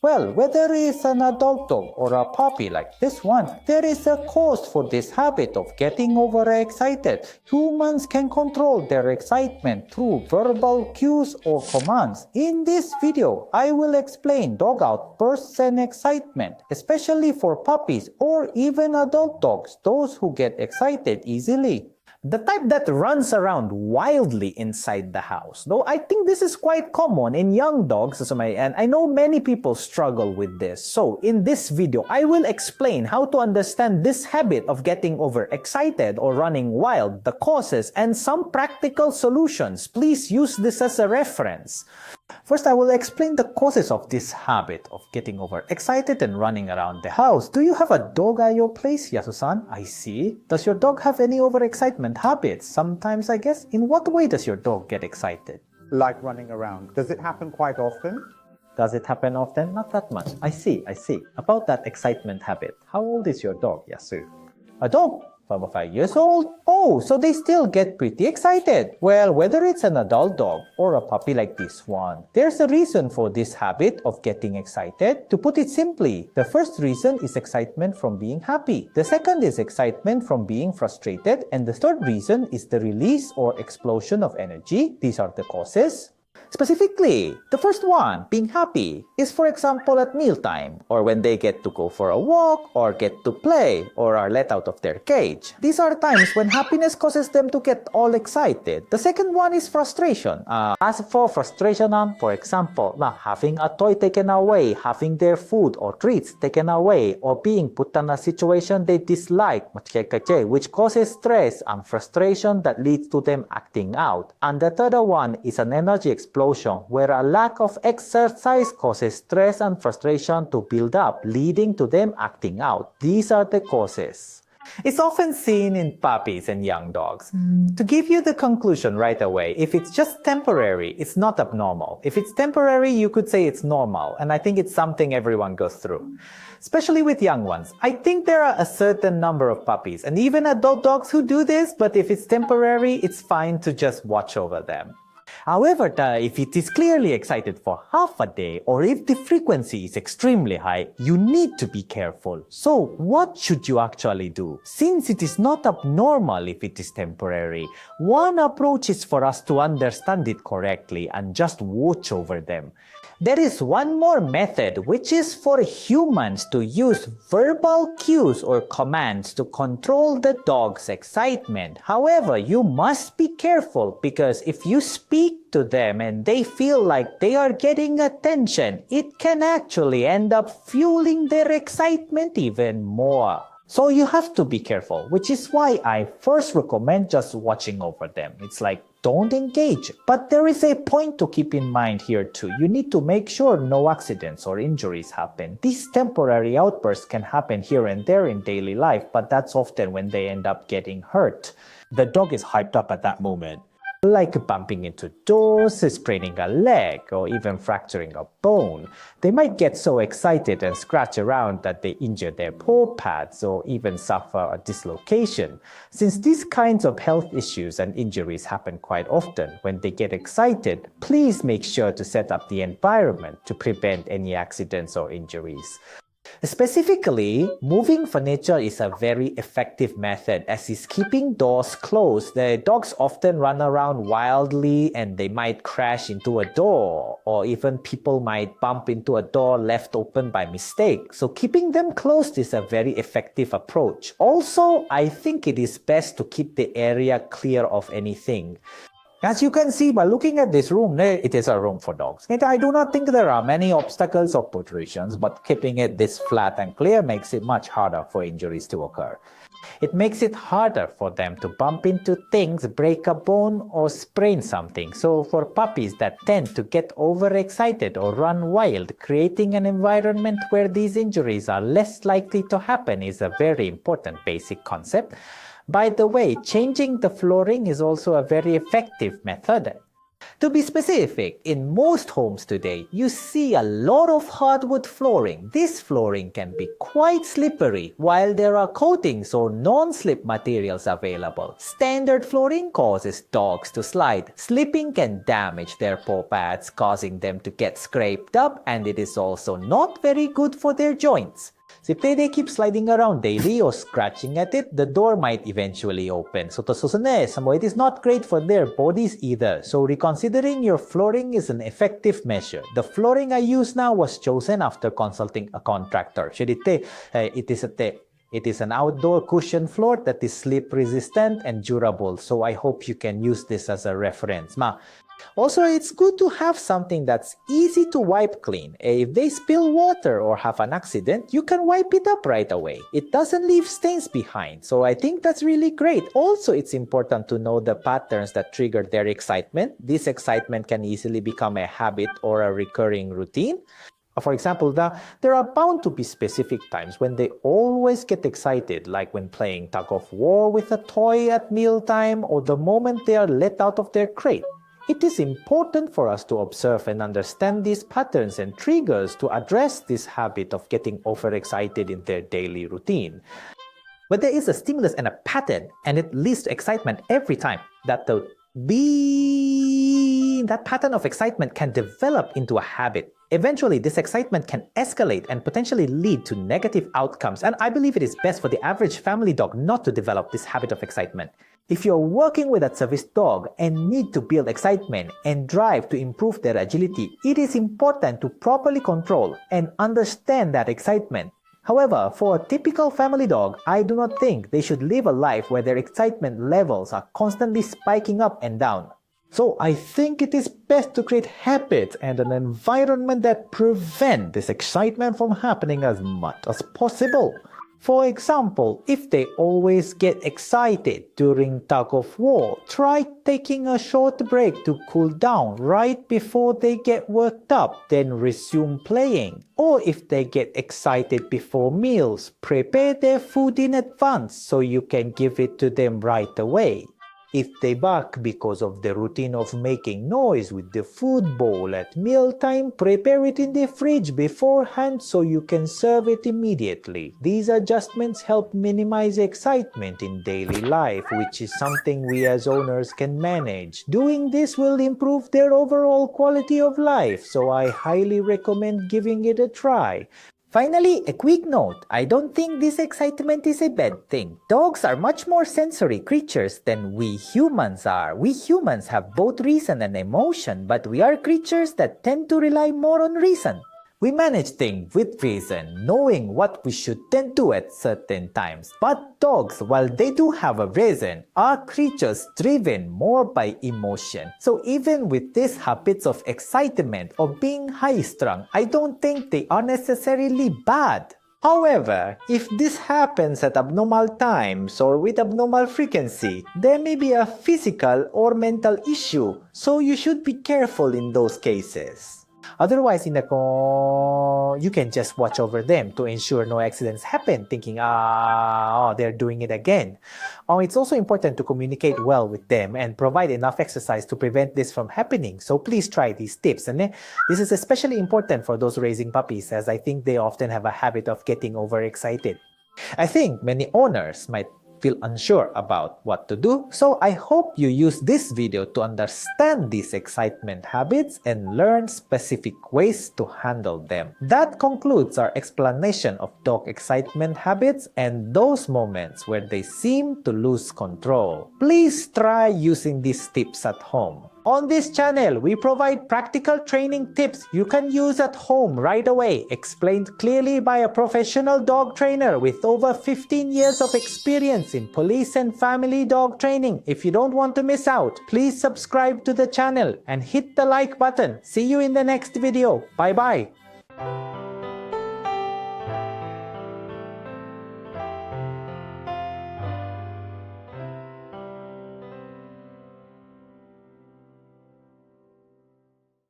Well, whether it's an adult dog or a puppy like this one, there is a cause for this habit of getting overexcited. Humans can control their excitement through verbal cues or commands. In this video, I will explain dog outbursts and excitement, especially for puppies or even adult dogs, those who get excited easily. The type that runs around wildly inside the house. Though I think this is quite common in young dogs, and I know many people struggle with this. So in this video, I will explain how to understand this habit of getting overexcited or running wild, the causes, and some practical solutions. Please use this as a reference. First, I will explain the causes of this habit of getting overexcited and running around the house. Do you have a dog at your place, Yasu-san? I see. Does your dog have any overexcitement habits? Sometimes, I guess. In what way does your dog get excited? Like running around. Does it happen quite often? Does it happen often? Not that much. I see. About that excitement habit, how old is your dog, Yasu? A dog? 4 or 5 years old? Oh, so they still get pretty excited. Well, whether it's an adult dog or a puppy like this one, there's a reason for this habit of getting excited. To put it simply, the first reason is excitement from being happy. The second is excitement from being frustrated. And the third reason is the release or explosion of energy. These are the causes. Specifically, the first one, being happy, is for example at mealtime, or when they get to go for a walk, or get to play, or are let out of their cage. These are times when happiness causes them to get all excited. The second one is frustration. As for frustration, for example, having a toy taken away, having their food or treats taken away, or being put in a situation they dislike, which causes stress and frustration that leads to them acting out. And the third one is an energy explosion, where a lack of exercise causes stress and frustration to build up, leading to them acting out. These are the causes. It's often seen in puppies and young dogs. To give you the conclusion right away, if it's just temporary, it's not abnormal. If it's temporary, you could say it's normal, and I think it's something everyone goes through. Especially with young ones. I think there are a certain number of puppies and even adult dogs who do this, but if it's temporary, it's fine to just watch over them. However, if it is clearly excited for half a day or if the frequency is extremely high, you need to be careful. So, what should you actually do? Since it is not abnormal if it is temporary, one approach is for us to understand it correctly and just watch over them. There is one more method, which is for humans to use verbal cues or commands to control the dog's excitement. However, you must be careful because if you speak to them and they feel like they are getting attention, it can actually end up fueling their excitement even more. So you have to be careful, which is why I first recommend just watching over them. It's like, don't engage. But there is a point to keep in mind here too. You need to make sure no accidents or injuries happen. These temporary outbursts can happen here and there in daily life, but that's often when they end up getting hurt. The dog is hyped up at that moment. Like bumping into doors, spraining a leg, or even fracturing a bone. They might get so excited and scratch around that they injure their paw pads or even suffer a dislocation. Since these kinds of health issues and injuries happen quite often when they get excited, please make sure to set up the environment to prevent any accidents or injuries. Specifically, moving furniture is a very effective method as is keeping doors closed. The dogs often run around wildly and they might crash into a door, or even people might bump into a door left open by mistake. So keeping them closed is a very effective approach. Also, I think it is best to keep the area clear of anything. As you can see by looking at this room, it is a room for dogs. And I do not think there are many obstacles or protrusions, but keeping it this flat and clear makes it much harder for injuries to occur. It makes it harder for them to bump into things, break a bone, or sprain something. So for puppies that tend to get overexcited or run wild, creating an environment where these injuries are less likely to happen is a very important basic concept. By the way, changing the flooring is also a very effective method. To be specific, in most homes today, you see a lot of hardwood flooring. This flooring can be quite slippery, while there are coatings or non-slip materials available. Standard flooring causes dogs to slide. Slipping can damage their paw pads, causing them to get scraped up, and it is also not very good for their joints. So if they keep sliding around daily or scratching at it, the door might eventually open. So it is not great for their bodies either. So reconsidering your flooring is an effective measure. The flooring I use now was chosen after consulting a contractor. It is an outdoor cushion floor that is slip resistant and durable. So I hope you can use this as a reference. Also, it's good to have something that's easy to wipe clean. If they spill water or have an accident, you can wipe it up right away. It doesn't leave stains behind, so I think that's really great. Also, it's important to know the patterns that trigger their excitement. This excitement can easily become a habit or a recurring routine. For example, there are bound to be specific times when they always get excited, like when playing tug of war with a toy at mealtime or the moment they are let out of their crate. It is important for us to observe and understand these patterns and triggers to address this habit of getting overexcited in their daily routine. But there is a stimulus and a pattern, and it leads to excitement every time. That pattern of excitement can develop into a habit. Eventually, this excitement can escalate and potentially lead to negative outcomes, and I believe it is best for the average family dog not to develop this habit of excitement. If you're working with a service dog and need to build excitement and drive to improve their agility, it is important to properly control and understand that excitement. However, for a typical family dog, I do not think they should live a life where their excitement levels are constantly spiking up and down. So I think it is best to create habits and an environment that prevent this excitement from happening as much as possible. For example, if they always get excited during tug of war, try taking a short break to cool down right before they get worked up, then resume playing. Or if they get excited before meals, prepare their food in advance so you can give it to them right away. If they bark because of the routine of making noise with the food bowl at mealtime, prepare it in the fridge beforehand so you can serve it immediately. These adjustments help minimize excitement in daily life, which is something we as owners can manage. Doing this will improve their overall quality of life, so I highly recommend giving it a try. Finally, a quick note. I don't think this excitement is a bad thing. Dogs are much more sensory creatures than we humans are. We humans have both reason and emotion, but we are creatures that tend to rely more on reason. We manage things with reason, knowing what we should tend to at certain times. But dogs, while they do have a reason, are creatures driven more by emotion. So even with these habits of excitement or being high-strung, I don't think they are necessarily bad. However, if this happens at abnormal times or with abnormal frequency, there may be a physical or mental issue, so you should be careful in those cases. Otherwise, you can just watch over them to ensure no accidents happen, thinking, they're doing it again. It's also important to communicate well with them and provide enough exercise to prevent this from happening. So please try these tips. And this is especially important for those raising puppies, as I think they often have a habit of getting overexcited. I think many owners might feel unsure about what to do, so I hope you use this video to understand these excitement habits and learn specific ways to handle them. That concludes our explanation of dog excitement habits and those moments where they seem to lose control. Please try using these tips at home. On this channel, we provide practical training tips you can use at home right away, explained clearly by a professional dog trainer with over 15 years of experience in police and family dog training. If you don't want to miss out, please subscribe to the channel and hit the like button. See you in the next video. Bye-bye.